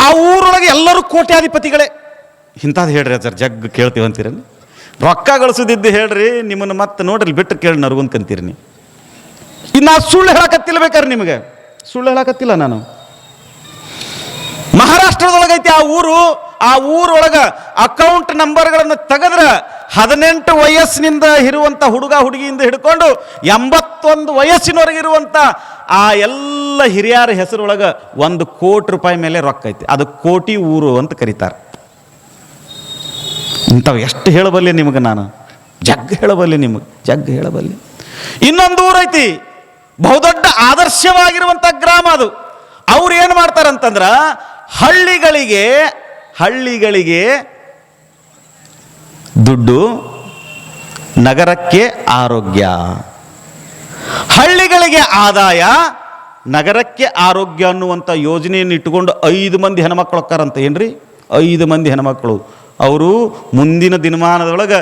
ಆ ಊರೊಳಗೆ ಎಲ್ಲರೂ ಕೋಟ್ಯಾಧಿಪತಿಗಳೇ. ಇಂಥದ್ದು ಹೇಳ್ರಿ ಸರ್, ಜಗ್ ಕೇಳ್ತೀವಿ ಅಂತೀರ. ರೊಕ್ಕ ಗಳಿಸೋದಿದ್ದು ಹೇಳ್ರಿ, ನಿಮ್ಮನ್ನು ಮತ್ತೆ ನೋಡ್ರಿ ಬಿಟ್ಟು ಕೇಳಿ ನರ್ಗೊಂಡ್ಕಂತೀರಿ ನೀವು. ಇನ್ನು ಸುಳ್ಳು ಹೇಳಕತ್ತಿಲ್ಲ, ಬೇಕಾದ್ರೆ ನಿಮಗೆ ಸುಳ್ಳು ಹೇಳಕತ್ತಿಲ್ಲ ನಾನು. ಮಹಾರಾಷ್ಟ್ರದೊಳಗೈತಿ ಆ ಊರು. ಆ ಊರೊಳಗೆ ಅಕೌಂಟ್ ನಂಬರ್ಗಳನ್ನು ತೆಗೆದ್ರೆ 18 ವಯಸ್ಸಿನಿಂದ ಇರುವಂಥ ಹುಡುಗ ಹುಡುಗಿಯಿಂದ ಹಿಡ್ಕೊಂಡು 81 ವಯಸ್ಸಿನವರೆಗೆ ಇರುವಂಥ ಆ ಎಲ್ಲ ಹಿರಿಯರ ಹೆಸರೊಳಗೆ 1 ಕೋಟಿ ರೂಪಾಯಿ ಮೇಲೆ ರೊಕ್ಕ ಐತಿ. ಅದು ಕೋಟಿ ಊರು ಅಂತ ಕರೀತಾರೆ. ಇಂಥವು ಎಷ್ಟು ಹೇಳಬಲ್ಲೆ ನಿಮಗೆ ನಾನು, ಜಗ್ ಹೇಳಬಲ್ಲೆ ನಿಮಗೆ, ಜಗ್ ಹೇಳಬಲ್ಲೆ. ಇನ್ನೊಂದು ಊರೈತಿ, ಬಹುದೊಡ್ಡ ಆದರ್ಶವಾಗಿರುವಂಥ ಗ್ರಾಮ ಅದು. ಅವ್ರು ಏನು ಮಾಡ್ತಾರಂತಂದ್ರೆ ಹಳ್ಳಿಗಳಿಗೆ ದುಡ್ಡು, ನಗರಕ್ಕೆ ಆರೋಗ್ಯ. ಹಳ್ಳಿಗಳಿಗೆ ಆದಾಯ, ನಗರಕ್ಕೆ ಆರೋಗ್ಯ ಅನ್ನುವಂಥ ಯೋಜನೆಯನ್ನು ಇಟ್ಟುಕೊಂಡು 5 ಮಂದಿ ಹೆಣ್ಮಕ್ಳು ಹೋಗ್ತಾರಂತ. ಏನ್ರಿ 5 ಮಂದಿ ಹೆಣ್ಮಕ್ಳು. ಅವರು ಮುಂದಿನ ದಿನಮಾನದೊಳಗೆ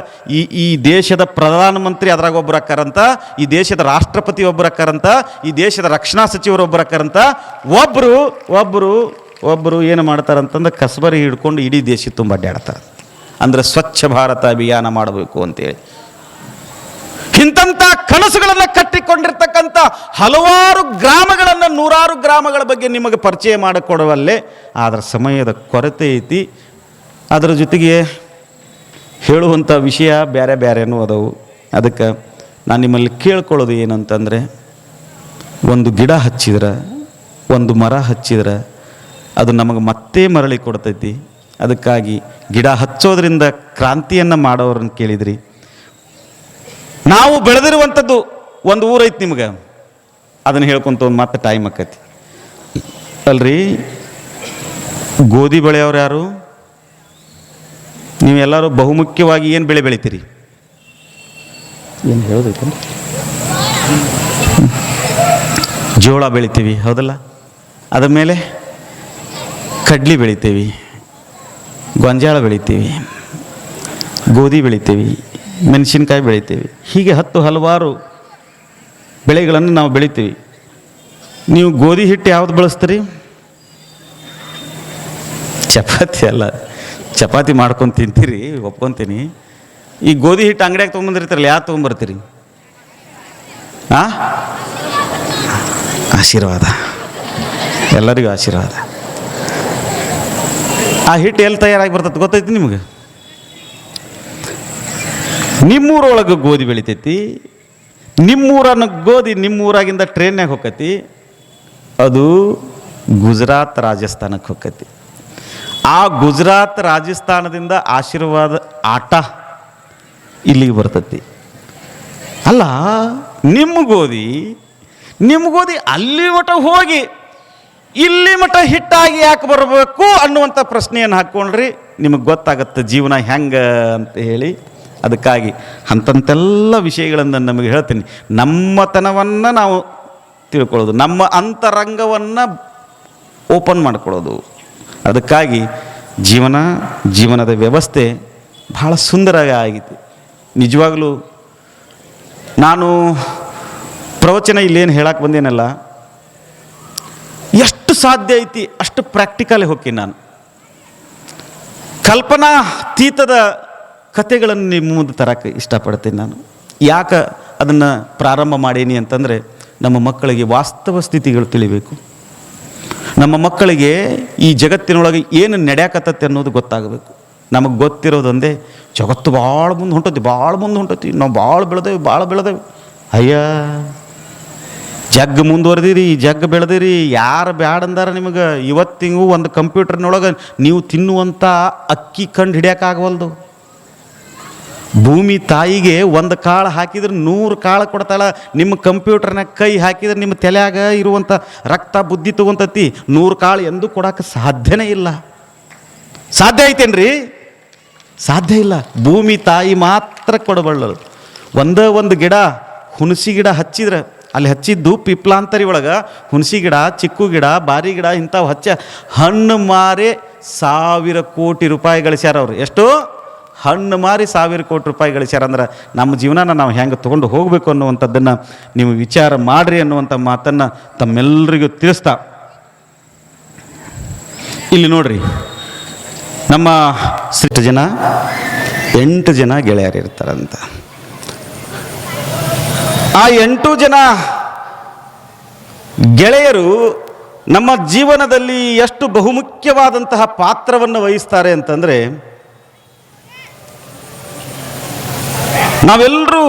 ಈ ದೇಶದ ಪ್ರಧಾನಮಂತ್ರಿ ಅದ್ರಾಗ ಒಬ್ಬರು ಹಾಕಾರಂತ, ಈ ದೇಶದ ರಾಷ್ಟ್ರಪತಿ ಒಬ್ಬರು ಹಾಕಾರಂತ, ಈ ದೇಶದ ರಕ್ಷಣಾ ಸಚಿವರು ಒಬ್ಬರು ಹಾಕಾರಂತ. ಒಬ್ಬರು ಏನು ಮಾಡ್ತಾರಂತಂದ್ರೆ ಕಸಬರಿ ಹಿಡ್ಕೊಂಡು ಇಡೀ ದೇಶ ತುಂಬ ಅಡ್ಡಾಡ್ತಾರೆ. ಅಂದರೆ ಸ್ವಚ್ಛ ಭಾರತ ಅಭಿಯಾನ ಮಾಡಬೇಕು ಅಂತೇಳಿ ಇಂಥ ಕನಸುಗಳನ್ನು ಕಟ್ಟಿಕೊಂಡಿರ್ತಕ್ಕಂಥ ಹಲವಾರು ಗ್ರಾಮಗಳನ್ನು, 100 ಗ್ರಾಮಗಳ ಬಗ್ಗೆ ನಿಮಗೆ ಪರಿಚಯ ಮಾಡಿಕೊಡುವಲ್ಲೇ ಅದರ ಸಮಯದ ಕೊರತೆ ಐತಿ. ಅದರ ಜೊತೆಗೆ ಹೇಳುವಂಥ ವಿಷಯ ಬೇರೆ ಬೇರೆನೂ ಅದಾವು. ಅದಕ್ಕೆ ನಾನು ನಿಮ್ಮಲ್ಲಿ ಕೇಳ್ಕೊಳ್ಳೋದು ಏನಂತಂದರೆ, ಒಂದು ಗಿಡ ಹಚ್ಚಿದ್ರೆ, ಒಂದು ಮರ ಹಚ್ಚಿದ್ರೆ ಅದು ನಮಗೆ ಮತ್ತೆ ಮರಳಿ ಕೊಡ್ತೈತಿ. ಅದಕ್ಕಾಗಿ ಗಿಡ ಹಚ್ಚೋದ್ರಿಂದ ಕ್ರಾಂತಿಯನ್ನು ಮಾಡೋರನ್ನ ಕೇಳಿದ್ರಿ. ನಾವು ಬೆಳೆದಿರುವಂಥದ್ದು ಒಂದು ಊರೈತಿ ನಿಮ್ಗೆ, ಅದನ್ನು ಹೇಳ್ಕೊಂತ ಒಂದು ಮತ್ತೆ ಟೈಮ್ ಆಕೈತಿ ಅಲ್ರಿ. ಗೋಧಿ ಬೆಳೆಯವ್ರು ಯಾರು? ನೀವೆಲ್ಲರೂ ಬಹುಮುಖ್ಯವಾಗಿ ಏನು ಬೆಳೆ ಬೆಳಿತೀರಿ? ಏನು ಹೇಳೋದೈತೆ? ಜೋಳ ಬೆಳಿತೀವಿ, ಹೌದಲ್ಲ? ಅದ್ರ ಮೇಲೆ ಕಡ್ಲಿ ಬೆಳಿತೀವಿ, ಗೊಂಜಾಳ ಬೆಳಿತೀವಿ, ಗೋಧಿ ಬೆಳಿತೀವಿ, ಮೆಣಸಿನ್ಕಾಯಿ ಬೆಳಿತೀವಿ. ಹೀಗೆ ಹಲವಾರು ಬೆಳೆಗಳನ್ನು ನಾವು ಬೆಳಿತೀವಿ. ನೀವು ಗೋಧಿ ಹಿಟ್ಟು ಯಾವ್ದು ಬಳಸ್ತೀರಿ? ಚಪಾತಿ ಅಲ್ಲ, ಚಪಾತಿ ಮಾಡ್ಕೊಂಡು ತಿಂತೀರಿ, ಒಪ್ಕೊತೀನಿ. ಈ ಗೋಧಿ ಹಿಟ್ಟು ಅಂಗಡಿಯಾಗ ತೊಗೊಂಬಂದಿರ್ತೀರಲ್ಲ, ಯಾರು ತೊಗೊಂಬರ್ತೀರಿ? ಆಶೀರ್ವಾದ, ಎಲ್ಲರಿಗೂ ಆಶೀರ್ವಾದ. ಆ ಹಿಟ್ಟು ಎಲ್ಲಿ ತಯಾರಾಗಿ ಬರ್ತದೆ ಗೊತ್ತೈತಿ ನಿಮಗೆ? ನಿಮ್ಮೂರೊಳಗೆ ಗೋಧಿ ಬೆಳಿತೈತಿ. ನಿಮ್ಮೂರನ್ನ ಗೋಧಿ ನಿಮ್ಮೂರಾಗಿಂದ ಟ್ರೈನ್ಯಾಗ ಹೋಗತಿ, ಅದು ಗುಜರಾತ್ ರಾಜಸ್ಥಾನಕ್ಕೆ ಹೋಗತಿ. ಆ ಗುಜರಾತ್ ರಾಜಸ್ಥಾನದಿಂದ ಆಶೀರ್ವಾದ ಆಟ ಇಲ್ಲಿಗೆ ಬರ್ತತಿ. ಅಲ್ಲ, ನಿಮ್ಮ ಗೋಧಿ ಅಲ್ಲಿ ಮಠ ಹೋಗಿ ಇಲ್ಲಿ ಮಠ ಹಿಟ್ಟಾಗಿ ಯಾಕೆ ಬರಬೇಕು ಅನ್ನುವಂಥ ಪ್ರಶ್ನೆಯನ್ನು ಹಾಕ್ಕೊಂಡ್ರಿ, ನಿಮಗೆ ಗೊತ್ತಾಗತ್ತೆ ಜೀವನ ಹೆಂಗೆ ಅಂತ ಹೇಳಿ. ಅದಕ್ಕಾಗಿ ಅಂಥಂತೆಲ್ಲ ವಿಷಯಗಳನ್ನು ನಮಗೆ ಹೇಳ್ತೀನಿ. ನಮ್ಮತನವನ್ನು ನಾವು ತಿಳ್ಕೊಳ್ಳೋದು, ನಮ್ಮ ಅಂತರಂಗವನ್ನು ಓಪನ್ ಮಾಡ್ಕೊಳ್ಳೋದು. ಅದಕ್ಕಾಗಿ ಜೀವನದ ವ್ಯವಸ್ಥೆ ಭಾಳ ಸುಂದರವಾಗಿ ಆಗಿತ್ತು. ನಿಜವಾಗಲೂ ನಾನು ಪ್ರವಚನ ಇಲ್ಲೇನು ಹೇಳಕ್ಕೆ ಬಂದೇನಲ್ಲ, ಎಷ್ಟು ಸಾಧ್ಯ ಐತಿ ಅಷ್ಟು ಪ್ರಾಕ್ಟಿಕಲ್ ಹೋಗ್ತೀನಿ ನಾನು. ಕಲ್ಪನಾತೀತದ ಕಥೆಗಳನ್ನು ನಿಮ್ಮ ಮುಂದೆ ತರಕ್ಕೆ ಇಷ್ಟಪಡ್ತೀನಿ ನಾನು. ಯಾಕೆ ಅದನ್ನು ಪ್ರಾರಂಭ ಮಾಡೀನಿ ಅಂತಂದರೆ, ನಮ್ಮ ಮಕ್ಕಳಿಗೆ ವಾಸ್ತವ ಸ್ಥಿತಿಗಳು ತಿಳಿಬೇಕು. ನಮ್ಮ ಮಕ್ಕಳಿಗೆ ಈ ಜಗತ್ತಿನೊಳಗೆ ಏನು ನಡೆಯಕತ್ತತ್ತೆ ಅನ್ನೋದು ಗೊತ್ತಾಗಬೇಕು. ನಮಗೆ ಗೊತ್ತಿರೋದೊಂದೇ, ಜಗತ್ತು ಭಾಳ ಮುಂದೆ ಹೊಂಟತಿ, ನಾವು ಭಾಳ ಬೆಳೆದೇವೆ. ಅಯ್ಯ, ಜಗ್ ಮುಂದುವರೆದಿರಿ, ಜಗ್ ಬೆಳೆದಿರಿ. ಯಾರು ಬ್ಯಾಡಂದಾರ ನಿಮಗೆ? ಇವತ್ತಿಗೂ ಒಂದು ಕಂಪ್ಯೂಟರ್ನೊಳಗೆ ನೀವು ತಿನ್ನುವಂಥ ಅಕ್ಕಿ ಕಂಡು ಹಿಡಿಯೋಕ್ಕಾಗವಲ್ದು. ಭೂಮಿ ತಾಯಿಗೆ 1 ಕಾಳು ಹಾಕಿದ್ರೆ 100 ಕಾಳು ಕೊಡ್ತಾಳ. ನಿಮ್ಮ ಕಂಪ್ಯೂಟರ್ನಾಗ ಕೈ ಹಾಕಿದ್ರೆ ನಿಮ್ಮ ತಲೆಯಾಗ ಇರುವಂಥ ರಕ್ತ ಬುದ್ಧಿ ತಗೊಂತತಿ. 100 ಕಾಳು ಎಂದೂ ಕೊಡೋಕೆ ಸಾಧ್ಯನೇ ಇಲ್ಲ. ಸಾಧ್ಯ ಐತೇನ್ರಿ? ಸಾಧ್ಯ ಇಲ್ಲ. ಭೂಮಿ ತಾಯಿ ಮಾತ್ರ ಕೊಡಬಲ್ಲದು. ಒಂದು ಗಿಡ, ಹುಣಸಿ ಗಿಡ ಹಚ್ಚಿದ್ರೆ, ಅಲ್ಲಿ ಹಚ್ಚಿದ್ದು ಪಿಪ್ಲಾಂತರಿ ಒಳಗೆ ಹುಣಸಿ ಗಿಡ, ಚಿಕ್ಕು ಗಿಡ, ಬಾರಿ ಗಿಡ ಇಂಥವು ಹಣ್ಣು ಮಾರಿ 1000 ಕೋಟಿ ರೂಪಾಯಿ ಗಳಿಸ್ಯಾರ ಅವರು. ಎಷ್ಟು? ಹಣ್ಣು ಮಾರಿ 1000 ಕೋಟಿ ರೂಪಾಯಿ ಗಳಿಸ್ಯಾರ. ಅಂದ್ರೆ ನಮ್ಮ ಜೀವನನ ನಾವು ಹೆಂಗೆ ತೊಗೊಂಡು ಹೋಗಬೇಕು ಅನ್ನುವಂಥದ್ದನ್ನು ನೀವು ವಿಚಾರ ಮಾಡಿರಿ ಅನ್ನುವಂಥ ಮಾತನ್ನು ತಮ್ಮೆಲ್ಲರಿಗೂ ತಿಳಿಸ್ತಾ, ಇಲ್ಲಿ ನೋಡ್ರಿ, ನಮ್ಮ 8 ಜನ ಗೆಳೆಯರು ಇರ್ತಾರಂತ. ಆ 8 ಜನ ಗೆಳೆಯರು ನಮ್ಮ ಜೀವನದಲ್ಲಿ ಎಷ್ಟು ಬಹುಮುಖ್ಯವಾದಂತಹ ಪಾತ್ರವನ್ನು ವಹಿಸ್ತಾರೆ ಅಂತಂದರೆ, ನಾವೆಲ್ಲರೂ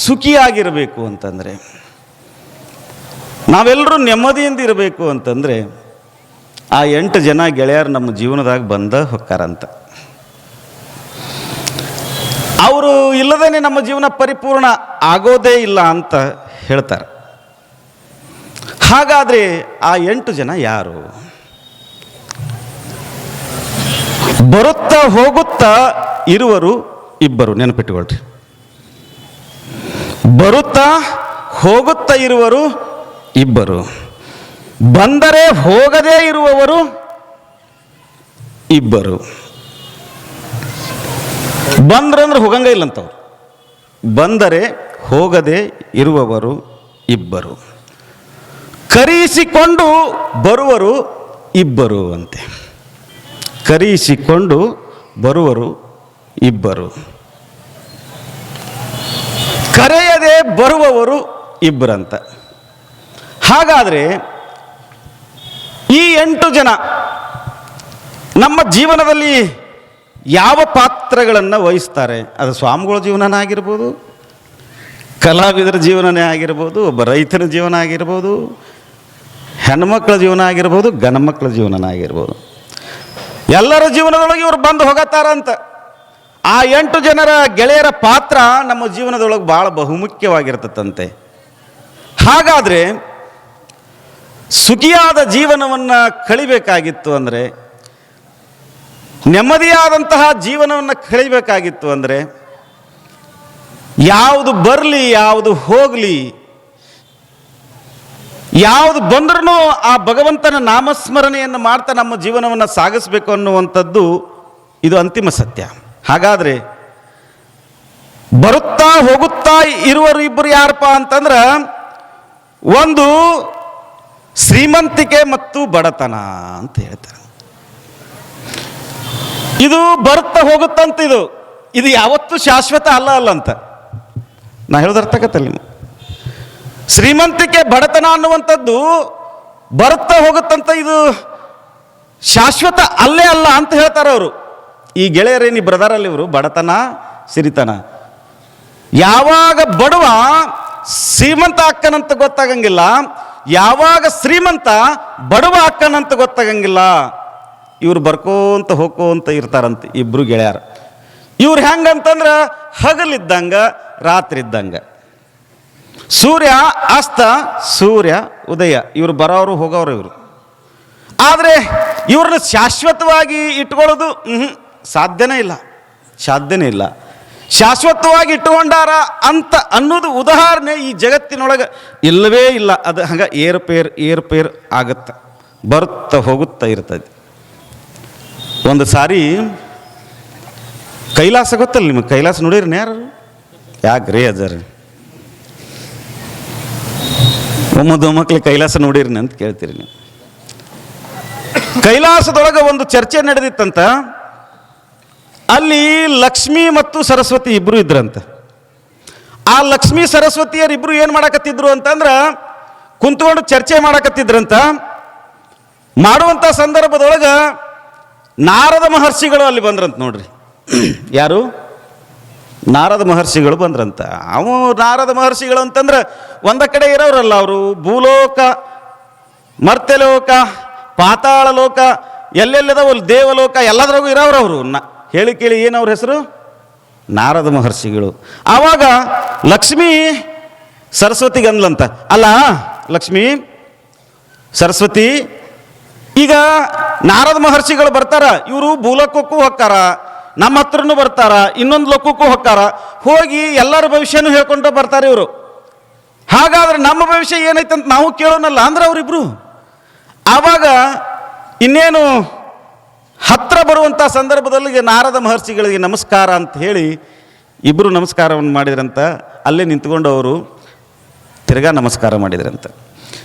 ಸುಖಿಯಾಗಿರಬೇಕು ಅಂತಂದರೆ, ನಾವೆಲ್ಲರೂ ನೆಮ್ಮದಿಯಿಂದ ಇರಬೇಕು ಅಂತಂದರೆ ಆ 8 ಜನ ಗೆಳೆಯರು ನಮ್ಮ ಜೀವನದಾಗ ಬಂದ ಹೊಕ್ಕಾರಂತ. ಅವರು ಇಲ್ಲದೇ ನಮ್ಮ ಜೀವನ ಪರಿಪೂರ್ಣ ಆಗೋದೇ ಇಲ್ಲ ಅಂತ ಹೇಳ್ತಾರೆ. ಹಾಗಾದರೆ ಆ 8 ಜನ ಯಾರು? ಬರುತ್ತಾ ಹೋಗುತ್ತಾ ಇರುವರು ಇಬ್ಬರು. ನೆನಪಿಟ್ಟುಕೊಳ್ರಿ, ಬರುತ್ತಾ ಹೋಗುತ್ತಾ ಇರುವರು ಇಬ್ಬರು, ಬಂದರೆ ಹೋಗದೇ ಇರುವವರು ಇಬ್ಬರು. ಬಂದ್ರಂದ್ರೆ ಹೋಗಂಗ ಇಲ್ಲಂತವ್ರು, ಬಂದರೆ ಹೋಗದೆ ಇರುವವರು ಇಬ್ಬರು, ಕರೆಯಿಸಿಕೊಂಡು ಬರುವರು ಇಬ್ಬರು ಅಂತೆ. ಕರೆಯಿಸಿಕೊಂಡು ಬರುವರು ಇಬ್ಬರು, ಕರೆಯದೆ ಬರುವವರು ಇಬ್ಬರಂತ. ಹಾಗಾದರೆ ಈ 8 ಜನ ನಮ್ಮ ಜೀವನದಲ್ಲಿ ಯಾವ ಪಾತ್ರಗಳನ್ನು ವಹಿಸ್ತಾರೆ? ಅದು ಸ್ವಾಮಿಗಳ ಜೀವನನೇ ಆಗಿರ್ಬೋದು, ಕಲಾವಿದರ ಜೀವನನೇ ಆಗಿರ್ಬೋದು, ಒಬ್ಬ ರೈತನ ಜೀವನ ಆಗಿರ್ಬೋದು, ಹೆಣ್ಮಕ್ಳ ಜೀವನ ಆಗಿರ್ಬೋದು, ಗಂಡ್ಮಕ್ಳ ಜೀವನನೇ ಆಗಿರ್ಬೋದು. ಎಲ್ಲರ ಜೀವನದೊಳಗೆ ಇವರು ಬಂದು ಹೋಗತ್ತಾರಂತ. ಆ 8 ಜನರ ಗೆಳೆಯರ ಪಾತ್ರ ನಮ್ಮ ಜೀವನದೊಳಗೆ ಭಾಳ ಬಹುಮುಖ್ಯವಾಗಿರ್ತದಂತೆ. ಹಾಗಾದರೆ ಸುಖಿಯಾದ ಜೀವನವನ್ನು ಕಳಿಬೇಕಾಗಿತ್ತು ಅಂದರೆ, ನೆಮ್ಮದಿಯಾದಂತಹ ಜೀವನವನ್ನು ಕಳಿಬೇಕಾಗಿತ್ತು ಅಂದರೆ, ಯಾವುದು ಬರಲಿ ಯಾವುದು ಹೋಗಲಿ, ಯಾವುದು ಬಂದ್ರೂ ಆ ಭಗವಂತನ ನಾಮಸ್ಮರಣೆಯನ್ನು ಮಾಡ್ತಾ ನಮ್ಮ ಜೀವನವನ್ನು ಸಾಗಿಸಬೇಕು ಅನ್ನುವಂಥದ್ದು ಇದು ಅಂತಿಮ ಸತ್ಯ. ಹಾಗಾದರೆ ಬರುತ್ತಾ ಹೋಗುತ್ತಾ ಇರುವರು ಇಬ್ಬರು ಯಾರಪ್ಪ ಅಂತಂದ್ರೆ, ಒಂದು ಶ್ರೀಮಂತಿಕೆ ಮತ್ತು ಬಡತನ ಅಂತ ಹೇಳ್ತಾರೆ. ಇದು ಬರುತ್ತಾ ಹೋಗುತ್ತಂತ, ಇದು ಯಾವತ್ತೂ ಶಾಶ್ವತ ಅಲ್ಲ ಅಂತ ನಾ ಹೇಳೋದು ಅರ್ಥ ಆಗತ್ತಲ್ಲ ನೀವು. ಶ್ರೀಮಂತಿಕೆ ಬಡತನ ಅನ್ನುವಂಥದ್ದು ಬರುತ್ತಾ ಹೋಗುತ್ತಂತ, ಇದು ಶಾಶ್ವತ ಅಲ್ಲೇ ಅಲ್ಲ ಅಂತ ಹೇಳ್ತಾರೆ ಅವರು. ಈ ಗೆಳೆಯರೇನಿ ಬ್ರದರಲ್ಲಿ ಇವರು ಬಡತನ ಸಿರಿತನ. ಯಾವಾಗ ಬಡವ ಶ್ರೀಮಂತ ಅಕ್ಕನಂತ ಗೊತ್ತಾಗಂಗಿಲ್ಲ, ಯಾವಾಗ ಶ್ರೀಮಂತ ಬಡವ ಅಕ್ಕನಂತ ಗೊತ್ತಾಗಂಗಿಲ್ಲ. ಇವ್ರು ಬರ್ಕೋಂತ ಹೋಗ್ಕೋಂತ ಇರ್ತಾರಂತೆ ಇಬ್ರು ಗೆಳೆಯರು. ಇವ್ರು ಹೆಂಗಂತಂದ್ರೆ ಹಗಲಿದ್ದಂಗೆ ರಾತ್ರಿ ಇದ್ದಂಗೆ, ಸೂರ್ಯ ಅಸ್ತ ಸೂರ್ಯ ಉದಯ, ಇವರು ಬರೋರು ಹೋಗೋರು ಇವರು. ಆದರೆ ಇವ್ರನ್ನ ಶಾಶ್ವತವಾಗಿ ಇಟ್ಕೊಳ್ಳೋದು ಸಾಧ್ಯನೇ ಇಲ್ಲ. ಶಾಶ್ವತವಾಗಿ ಇಟ್ಟುಕೊಂಡಾರ ಅಂತ ಅನ್ನೋದು ಉದಾಹರಣೆ ಈ ಜಗತ್ತಿನೊಳಗೆ ಇಲ್ಲವೇ ಇಲ್ಲ. ಅದು ಹಂಗೆ ಏರ್ಪೇರ್ ಆಗತ್ತೆ, ಬರುತ್ತಾ ಹೋಗುತ್ತಾ ಇರ್ತದೆ. ಒಂದು ಸಾರಿ ಕೈಲಾಸ ಗೊತ್ತಲ್ಲ ನಿಮಗೆ? ಕೈಲಾಸ ನೋಡಿರಿ ಯಾರು? ಯಾಕ್ರಿ ಅಜರ್ ಒಮ್ಮಕ್ಳು ಕೈಲಾಸ ನೋಡಿರಿ ಅಂತ ಕೇಳ್ತೀರಿ ನೀವು. ಕೈಲಾಸದೊಳಗೆ ಒಂದು ಚರ್ಚೆ ನಡೆದಿತ್ತಂತ. ಅಲ್ಲಿ ಲಕ್ಷ್ಮಿ ಮತ್ತು ಸರಸ್ವತಿ ಇಬ್ಬರು ಇದ್ರಂತ. ಆ ಲಕ್ಷ್ಮಿ ಸರಸ್ವತಿಯರಿಬ್ಬರು ಏನು ಮಾಡಕತ್ತಿದ್ರು ಅಂತಂದ್ರೆ, ಕುಂತ್ಕೊಂಡು ಚರ್ಚೆ ಮಾಡಕತ್ತಿದ್ರಂತ. ಮಾಡುವಂಥ ಸಂದರ್ಭದೊಳಗೆ ನಾರದ ಮಹರ್ಷಿಗಳು ಅಲ್ಲಿ ಬಂದ್ರಂತ. ನೋಡ್ರಿ, ಯಾರು? ನಾರದ ಮಹರ್ಷಿಗಳು ಬಂದ್ರಂತ. ನಾರದ ಮಹರ್ಷಿಗಳು ಅಂತಂದ್ರೆ ಒಂದ ಕಡೆ ಇರೋರಲ್ಲ ಅವರು. ಭೂಲೋಕ, ಮರ್ತ್ಯಲೋಕ, ಪಾತಾಳ ಲೋಕ, ಎಲ್ಲೆಲ್ಲದವಲ್ಲ ದೇವಲೋಕ, ಎಲ್ಲದ್ರಾಗೂ ಇರೋರು ಅವರು. ಹೇಳಿ ಕೇಳಿ ಏನು ಅವ್ರ ಹೆಸರು? ನಾರದ ಮಹರ್ಷಿಗಳು. ಆವಾಗ ಲಕ್ಷ್ಮೀ ಸರಸ್ವತಿಗೆ ಅಂದ್ಲಂತ, ಅಲ್ಲ ಲಕ್ಷ್ಮೀ ಸರಸ್ವತಿ, ಈಗ ನಾರದ ಮಹರ್ಷಿಗಳು ಬರ್ತಾರ, ಇವರು ಭೂಲೋಕಕ್ಕೂ ಹೋಗ್ತಾರ, ನಮ್ಮ ಹತ್ರನೂ ಬರ್ತಾರ, ಇನ್ನೊಂದು ಲೋಕಕ್ಕೂ ಹೋಗ್ತಾರ, ಹೋಗಿ ಎಲ್ಲರ ಭವಿಷ್ಯನೂ ಹೇಳ್ಕೊಂಡು ಬರ್ತಾರೆ ಇವರು. ಹಾಗಾದ್ರೆ ನಮ್ಮ ಭವಿಷ್ಯ ಏನೈತೆ ಅಂತ ನಾವು ಕೇಳೋನಲ್ಲ ಅಂದ್ರೆ ಅವರಿಬ್ರು. ಆವಾಗ ಇನ್ನೇನು ಹತ್ರ ಬರುವಂಥ ಸಂದರ್ಭದಲ್ಲಿ ನಾರದ ಮಹರ್ಷಿಗಳಿಗೆ ನಮಸ್ಕಾರ ಅಂತ ಹೇಳಿ ಇಬ್ಬರು ನಮಸ್ಕಾರವನ್ನು ಮಾಡಿದ್ರಂತ. ಅಲ್ಲೇ ನಿಂತ್ಕೊಂಡು ಅವರು ತಿರ್ಗಾ ನಮಸ್ಕಾರ ಮಾಡಿದ್ರಂತ.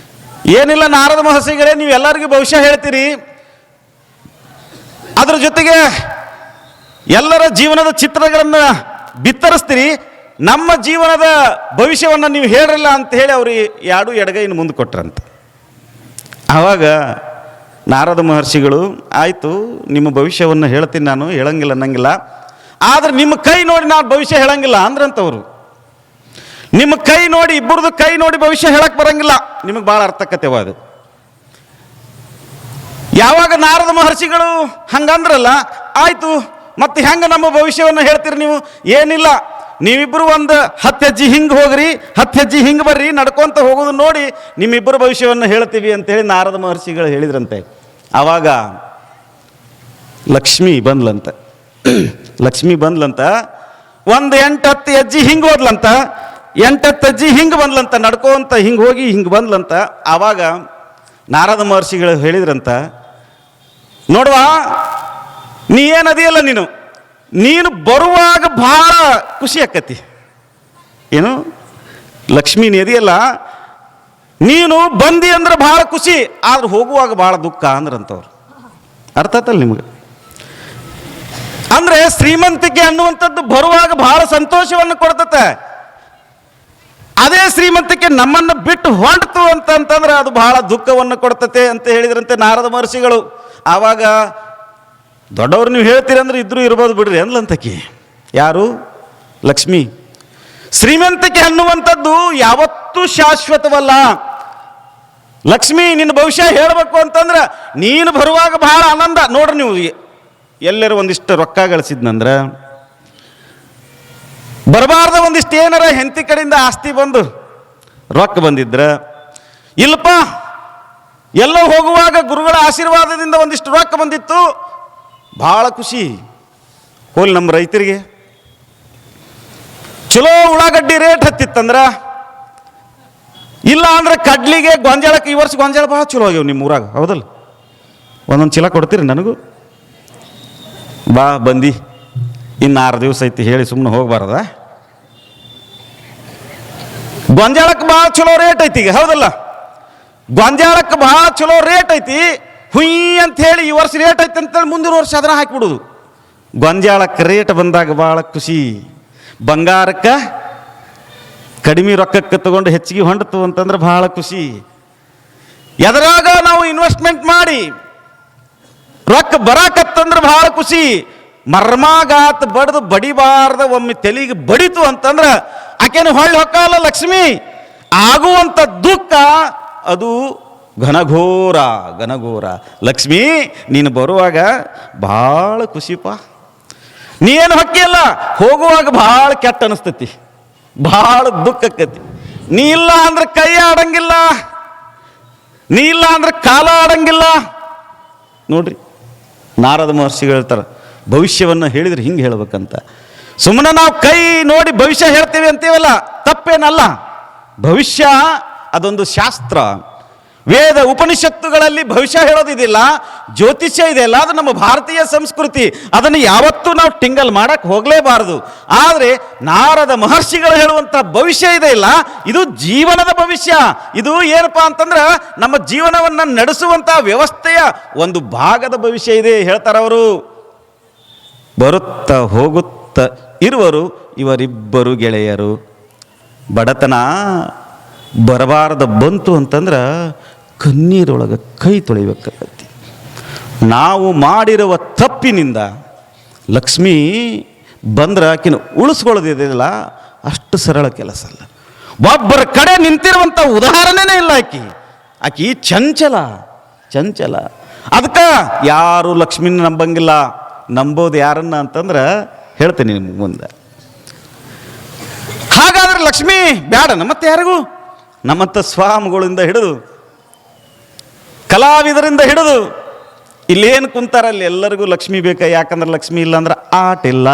ಏನಿಲ್ಲ ನಾರದ ಮಹರ್ಷಿಗಳೇ, ನೀವು ಎಲ್ಲರಿಗೂ ಭವಿಷ್ಯ ಹೇಳ್ತೀರಿ, ಅದ್ರ ಜೊತೆಗೆ ಎಲ್ಲರ ಜೀವನದ ಚಿತ್ರಗಳನ್ನು ಬಿತ್ತರಿಸ್ತೀರಿ, ನಮ್ಮ ಜೀವನದ ಭವಿಷ್ಯವನ್ನು ನೀವು ಹೇಳಿರಲ್ಲ ಅಂತ ಹೇಳಿ ಅವ್ರಿಗೆ ಎರಡು ಎಡಗೈನ ಮುಂದೆ ಕೊಟ್ರಂತ. ಆವಾಗ ನಾರದ ಮಹರ್ಷಿಗಳು, ಆಯಿತು ನಿಮ್ಮ ಭವಿಷ್ಯವನ್ನು ಹೇಳ್ತೀನಿ, ನಾನು ಹೇಳಂಗಿಲ್ಲ ಅನ್ನಂಗಿಲ್ಲ, ಆದರೆ ನಿಮ್ಮ ಕೈ ನೋಡಿ ನಾನು ಭವಿಷ್ಯ ಹೇಳಂಗಿಲ್ಲ ಅಂದ್ರಂತವ್ರು. ನಿಮ್ಮ ಕೈ ನೋಡಿ, ಇಬ್ಬರದು ಕೈ ನೋಡಿ ಭವಿಷ್ಯ ಹೇಳಕ್ಕೆ ಬರಂಗಿಲ್ಲ, ನಿಮಗೆ ಭಾಳ ಅರ್ಥಕತೆವ ಅದು. ಯಾವಾಗ ನಾರದ ಮಹರ್ಷಿಗಳು ಹಂಗಂದ್ರಲ್ಲ, ಆಯಿತು ಮತ್ತೆ ಹೆಂಗೆ ನಮ್ಮ ಭವಿಷ್ಯವನ್ನು ಹೇಳ್ತೀರಿ ನೀವು? ಏನಿಲ್ಲ, ನೀವಿಬ್ಬರು ಒಂದು 10 ಹೆಜ್ಜೆ ಹಿಂಗೆ ಹೋಗ್ರಿ, 10 ಹೆಜ್ಜೆ ಹಿಂಗೆ ಬರ್ರಿ, ನಡ್ಕೊಂತ ಹೋಗೋದು ನೋಡಿ ನಿಮ್ಮಿಬ್ಬರು ಭವಿಷ್ಯವನ್ನು ಹೇಳ್ತೀವಿ ಅಂತೇಳಿ ನಾರದ ಮಹರ್ಷಿಗಳು ಹೇಳಿದ್ರಂತೆ. ಆವಾಗ ಲಕ್ಷ್ಮಿ ಬಂದ್ಲಂತ. ಲಕ್ಷ್ಮಿ ಬಂದ್ಲಂತ, ಒಂದು 8-10 ಹೆಜ್ಜೆ ಹಿಂಗೆ ಹೋದ್ಲಂತ, 8-10 ಹೆಜ್ಜೆ ಹಿಂಗೆ ಬಂದ್ಲಂತ, ನಡ್ಕೊಂತ ಹಿಂಗೆ ಹೋಗಿ ಹಿಂಗೆ ಬಂದ್ಲಂತ. ಆವಾಗ ನಾರದ ಮಹರ್ಷಿಗಳು ಹೇಳಿದ್ರಂತ, ನೋಡುವ ನೀ ಏನದಿಯಲ್ಲ, ನೀನು ಬರುವಾಗ ಭಾಳ ಖುಷಿ ಆಕತಿ. ಏನು ಲಕ್ಷ್ಮೀ ಇದೆಯಲ್ಲ, ನೀನು ಬಂದಿ ಅಂದ್ರೆ ಭಾಳ ಖುಷಿ, ಆದ್ರೆ ಹೋಗುವಾಗ ಭಾಳ ದುಃಖ ಅಂದ್ರಂತವ್ರು. ಅರ್ಥ ಆತಲ್ಲ ನಿಮಗೆ? ಅಂದ್ರೆ ಶ್ರೀಮಂತಿಕೆ ಅನ್ನುವಂಥದ್ದು ಬರುವಾಗ ಬಹಳ ಸಂತೋಷವನ್ನು ಕೊಡ್ತತೆ. ಅದೇ ಶ್ರೀಮಂತಿಕೆ ನಮ್ಮನ್ನು ಬಿಟ್ಟು ಹೊಂಟು ಅಂತಂದ್ರೆ ಅದು ಬಹಳ ದುಃಖವನ್ನು ಕೊಡ್ತತೆ ಅಂತ ಹೇಳಿದ್ರಂತೆ ನಾರದ ಮಹರ್ಷಿಗಳು. ಆವಾಗ ದೊಡ್ಡವ್ರು ನೀವು ಹೇಳ್ತೀರಂದ್ರೆ ಇದ್ರೂ ಇರ್ಬೋದು ಬಿಡ್ರಿ ಅಂದ್ಲಂತಕಿ. ಯಾರು? ಲಕ್ಷ್ಮಿ. ಶ್ರೀಮಂತಿಕೆ ಅನ್ನುವಂಥದ್ದು ಯಾವತ್ತೂ ಶಾಶ್ವತವಲ್ಲ. ಲಕ್ಷ್ಮಿ, ನಿನ್ನ ಭವಿಷ್ಯ ಹೇಳಬೇಕು ಅಂತಂದ್ರೆ ನೀನು ಬರುವಾಗ ಬಹಳ ಆನಂದ. ನೋಡ್ರಿ, ನೀವು ಎಲ್ಲರೂ ಒಂದಿಷ್ಟು ರೊಕ್ಕ ಗಳಿಸಿದ್ನಂದ್ರೆ, ಬರಬಾರ್ದ ಒಂದಿಷ್ಟು ಏನಾರ ಹೆಂಡತಿ ಕಡೆಯಿಂದ ಆಸ್ತಿ ಬಂದು ರೊಕ್ಕ ಬಂದಿದ್ರ, ಇಲ್ಲಪ್ಪ ಎಲ್ಲೋ ಹೋಗುವಾಗ ಗುರುಗಳ ಆಶೀರ್ವಾದದಿಂದ ಒಂದಿಷ್ಟು ರೊಕ್ಕ ಬಂದಿತ್ತು, ಭಾಳ ಖುಷಿ. ಹೋಲ್ ನಮ್ಮ ರೈತರಿಗೆ ಚಲೋ ಉಳ್ಳಾಗಡ್ಡಿ ರೇಟ್ ಹತ್ತಿತ್ತಂದ್ರ, ಇಲ್ಲ ಅಂದ್ರೆ ಕಡ್ಲಿಗೆ ಗೊಂಜಾಳಕ್ಕೆ, ಈ ವರ್ಷ ಗೊಂಜಾಳ ಭಾಳ ಚಲೋ ಆಗ್ಯಾವ ನಿಮ್ಮ ಊರಾಗ, ಹೌದಲ್ಲ? ಒಂದೊಂದು ಚೀಲ ಕೊಡ್ತೀರಿ ನನಗೂ? ಬಾ ಬಂದು ಇನ್ನು 6 ದಿವಸ ಐತಿ ಹೇಳಿ ಸುಮ್ಮನೆ ಹೋಗ್ಬಾರದ? ಗೊಂಜಾಳಕ್ಕೆ ಭಾಳ ಚಲೋ ರೇಟ್ ಐತಿ ಈಗ, ಹೌದಲ್ಲ? ಗೊಂಜಾಳಕ್ಕೆ ಭಾಳ ಚಲೋ ರೇಟ್ ಐತಿ, ಹುಯ್ ಅಂತ ಹೇಳಿ ಈ ವರ್ಷ ರೇಟ್ ಐತಿ ಅಂತೇಳಿ ಮುಂದಿನ ವರ್ಷ ಅದನ್ನ ಹಾಕಿಬಿಡೋದು. ಗೊಂಜಾಳಕ್ಕೆ ರೇಟ್ ಬಂದಾಗ ಭಾಳ ಖುಷಿ, ಬಂಗಾರಕ್ಕೆ ಕಡಿಮೆ ರೊಕ್ಕಕ್ಕೆ ತಗೊಂಡು ಹೆಚ್ಚಿಗೆ ಹೊಂಡ್ತು ಅಂತಂದ್ರೆ ಭಾಳ ಖುಷಿ. ಎದರಾಗ ನಾವು ಇನ್ವೆಸ್ಟ್ಮೆಂಟ್ ಮಾಡಿ ರೊಕ್ಕ ಬರಾಕತ್ತಂದ್ರೆ ಭಾಳ ಖುಷಿ. ಮರ್ಮಾಗಾತ್ ಬಡ್ದು ಬಡಿಬಾರ್ದ ಒಮ್ಮೆ ತೆಲಿಗೆ ಬಡಿತು ಅಂತಂದ್ರೆ ಆಕೆನ ಹೊಳ್ಳಿ ಹೊಕ್ಕಲ್ಲ ಲಕ್ಷ್ಮಿ. ಆಗುವಂಥ ದುಃಖ ಅದು ಘನಘೋರ ಘನಘೋರ. ಲಕ್ಷ್ಮಿ, ನೀನು ಬರುವಾಗ ಭಾಳ ಖುಷಿಪ್ಪ, ನೀನು ಹೊಕ್ಕಿಯಲ್ಲ, ಹೋಗುವಾಗ ಭಾಳ ಕೆಟ್ಟ ಅನಿಸ್ತತಿ, ಭಾಳ ದುಃಖ ಆಕತಿ. ನೀ ಇಲ್ಲ ಅಂದ್ರೆ ಕೈ ಆಡಂಗಿಲ್ಲ, ನೀ ಇಲ್ಲ ಅಂದ್ರೆ ಕಾಲ ಆಡಂಗಿಲ್ಲ. ನೋಡ್ರಿ, ನಾರದ ಮಹರ್ಷಿಗಳು ಹೇಳ್ತಾರೆ, ಭವಿಷ್ಯವನ್ನು ಹೇಳಿದ್ರೆ ಹಿಂಗೆ ಹೇಳ್ಬೇಕಂತ. ಸುಮ್ಮನೆ ನಾವು ಕೈ ನೋಡಿ ಭವಿಷ್ಯ ಹೇಳ್ತೀವಿ ಅಂತೀವಲ್ಲ, ತಪ್ಪೇನಲ್ಲ. ಭವಿಷ್ಯ ಅದೊಂದು ಶಾಸ್ತ್ರ. ವೇದ ಉಪನಿಷತ್ತುಗಳಲ್ಲಿ ಭವಿಷ್ಯ ಹೇಳೋದಿದಿಲ್ಲ, ಜ್ಯೋತಿಷ್ಯ ಇದೆಯಲ್ಲ, ಅದು ನಮ್ಮ ಭಾರತೀಯ ಸಂಸ್ಕೃತಿ. ಅದನ್ನು ಯಾವತ್ತೂ ನಾವು ಟಿಂಗಲ್ ಮಾಡಕ್ಕೆ ಹೋಗಲೇಬಾರದು. ಆದರೆ ನಾರದ ಮಹರ್ಷಿಗಳು ಹೇಳುವಂಥ ಭವಿಷ್ಯ ಇದೆ ಇಲ್ಲ, ಇದು ಜೀವನದ ಭವಿಷ್ಯ. ಇದು ಏನಪ್ಪ ಅಂತಂದ್ರೆ ನಮ್ಮ ಜೀವನವನ್ನು ನಡೆಸುವಂಥ ವ್ಯವಸ್ಥೆಯ ಒಂದು ಭಾಗದ ಭವಿಷ್ಯ ಇದೆ ಹೇಳ್ತಾರವರು. ಬರುತ್ತಾ ಹೋಗುತ್ತಾ ಇರುವರು ಇವರಿಬ್ಬರು ಗೆಳೆಯರು. ಬಡತನ ಬರಬಾರ್ದ ಬಂತು ಅಂತಂದ್ರೆ ಕಣ್ಣೀರೊಳಗೆ ಕೈ ತೊಳಿಬೇಕಾಗತ್ತೆ. ನಾವು ಮಾಡಿರುವ ತಪ್ಪಿನಿಂದ ಲಕ್ಷ್ಮಿ ಬಂದ್ರೆ ಆಕಿನ ಉಳಿಸ್ಕೊಳ್ಳೋದಿದೆಯಲ್ಲ, ಅಷ್ಟು ಸರಳ ಕೆಲಸ ಅಲ್ಲ. ಒಬ್ಬರ ಕಡೆ ನಿಂತಿರುವಂಥ ಉದಾಹರಣೆನೇ ಇಲ್ಲ. ಆಕಿ ಚಂಚಲ ಚಂಚಲ. ಅದಕ್ಕೆ ಯಾರು ಲಕ್ಷ್ಮಿನ ನಂಬಂಗಿಲ್ಲ. ನಂಬೋದು ಯಾರನ್ನ ಅಂತಂದ್ರೆ ಹೇಳ್ತೀನಿ ನಿಮ್ಗೆ ಮುಂದೆ. ಹಾಗಾದ್ರೆ ಲಕ್ಷ್ಮಿ ಬೇಡ ಮತ್ತೆ ಯಾರಿಗೂ? ನಮ್ಮಂಥ ಸ್ವಾಮಿಗಳಿಂದ ಹಿಡಿದು ಕಲಾವಿದರಿಂದ ಹಿಡಿದು ಇಲ್ಲೇನು ಕುಂತಾರಲ್ಲಿ ಎಲ್ಲರಿಗೂ ಲಕ್ಷ್ಮಿ ಬೇಕಾ. ಯಾಕಂದ್ರೆ ಲಕ್ಷ್ಮಿ ಇಲ್ಲ ಅಂದ್ರೆ ಆಟ ಇಲ್ಲ.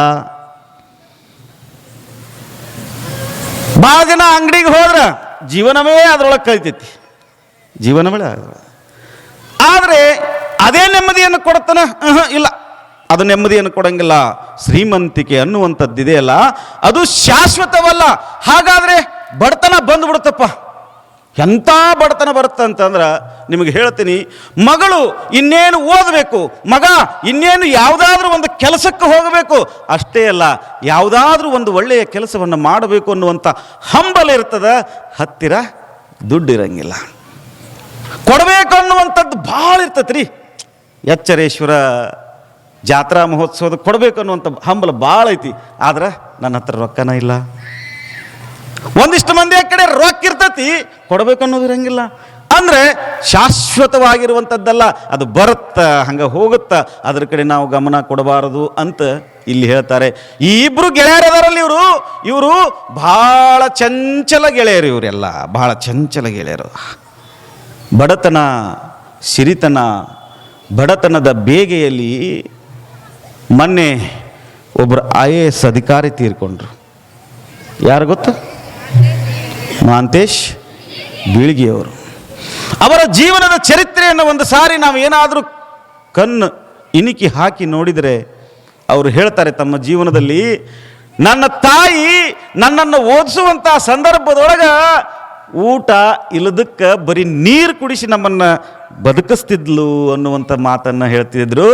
ಭಾಳ ಜನ ಅಂಗಡಿಗೆ ಹೋದ್ರೆ ಜೀವನವೇ ಅದ್ರೊಳಗೆ ಕಳಿತೈತಿ, ಜೀವನವೇ. ಆದರೆ ಅದೇ ನೆಮ್ಮದಿಯನ್ನು ಕೊಡ್ತಾನ? ಇಲ್ಲ, ಅದು ನೆಮ್ಮದಿಯನ್ನು ಕೊಡಂಗಿಲ್ಲ. ಶ್ರೀಮಂತಿಕೆ ಅನ್ನುವಂಥದ್ದಿದೆಯಲ್ಲ, ಅದು ಶಾಶ್ವತವಲ್ಲ. ಹಾಗಾದರೆ ಬಡತನ ಬಂದ್ಬಿಡುತ್ತಪ್ಪ, ಎಂಥ ಬಡತನ ಬರುತ್ತಂತಂದ್ರೆ ನಿಮಗೆ ಹೇಳ್ತೀನಿ, ಮಗಳು ಇನ್ನೇನು ಓದಬೇಕು, ಮಗ ಇನ್ನೇನು ಯಾವುದಾದ್ರೂ ಒಂದು ಕೆಲಸಕ್ಕೆ ಹೋಗಬೇಕು, ಅಷ್ಟೇ ಅಲ್ಲ ಯಾವುದಾದ್ರೂ ಒಂದು ಒಳ್ಳೆಯ ಕೆಲಸವನ್ನು ಮಾಡಬೇಕು ಅನ್ನುವಂಥ ಹಂಬಲ ಇರ್ತದೆ, ಹತ್ತಿರ ದುಡ್ಡು ಇರಂಗಿಲ್ಲ. ಕೊಡಬೇಕು ಅನ್ನುವಂಥದ್ದು ಭಾಳ ಇರ್ತೈತೆ ರೀ. ಎಚ್ಚರೇಶ್ವರ ಜಾತ್ರಾ ಮಹೋತ್ಸವದ ಕೊಡಬೇಕು ಅನ್ನುವಂಥ ಹಂಬಲ ಭಾಳ ಐತಿ, ಆದ್ರೆ ನನ್ನ ಹತ್ರ ರೊಕ್ಕನ ಇಲ್ಲ. ಒಂದಿಷ್ಟು ಮಂದಿ ಆ ಕಡೆ ರೊಕ್ಕ ಇರ್ತೈತಿ, ಕೊಡಬೇಕು ಅನ್ನೋದು ಇರಂಗಿಲ್ಲ. ಅಂದರೆ ಶಾಶ್ವತವಾಗಿರುವಂಥದ್ದಲ್ಲ, ಅದು ಬರುತ್ತ ಹಂಗೆ ಹೋಗುತ್ತ, ಅದ್ರ ಕಡೆ ನಾವು ಗಮನ ಕೊಡಬಾರದು ಅಂತ ಇಲ್ಲಿ ಹೇಳ್ತಾರೆ. ಈ ಇಬ್ಬರು ಗೆಳೆಯರದಾರಲ್ಲಿ ಇವರು ಭಾಳ ಚಂಚಲ ಗೆಳೆಯರು, ಇವರೆಲ್ಲ ಭಾಳ ಚಂಚಲ ಗೆಳೆಯರು. ಬಡತನ, ಸಿರಿತನ, ಬಡತನದ ಬೇಗೆಯಲ್ಲಿ ಮೊನ್ನೆ ಒಬ್ಬರು IAS ಅಧಿಕಾರಿ ತೀರ್ಕೊಂಡ್ರು. ಯಾರು ಗೊತ್ತು? ಮಹಾಂತೇಶ್ ಬೀಳ್ಗಿಯವರು. ಅವರ ಜೀವನದ ಚರಿತ್ರೆಯನ್ನು ಒಂದು ಸಾರಿ ನಾವು ಏನಾದರೂ ಕಣ್ಣು ಇಣಿಕಿ ಹಾಕಿ ನೋಡಿದರೆ ಅವರು ಹೇಳ್ತಾರೆ, ತಮ್ಮ ಜೀವನದಲ್ಲಿ ನನ್ನ ತಾಯಿ ನನ್ನನ್ನು ಓದಿಸುವಂಥ ಸಂದರ್ಭದೊಳಗೆ ಊಟ ಇಲ್ಲದಕ್ಕೆ ಬರೀ ನೀರು ಕುಡಿಸಿ ನಮ್ಮನ್ನು ಬದುಕಿಸ್ತಿದ್ಲು ಅನ್ನುವಂಥ ಮಾತನ್ನು ಹೇಳ್ತಿದ್ರು.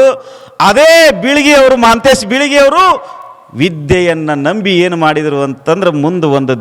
ಅದೇ ಬೀಳ್ಗಿಯವರು, ಮಹಾಂತೇಶ್ ಬೀಳ್ಗಿಯವರು ವಿದ್ಯೆಯನ್ನು ನಂಬಿ ಏನು ಮಾಡಿದರು ಅಂತಂದ್ರೆ ಮುಂದೆ ಒಂದು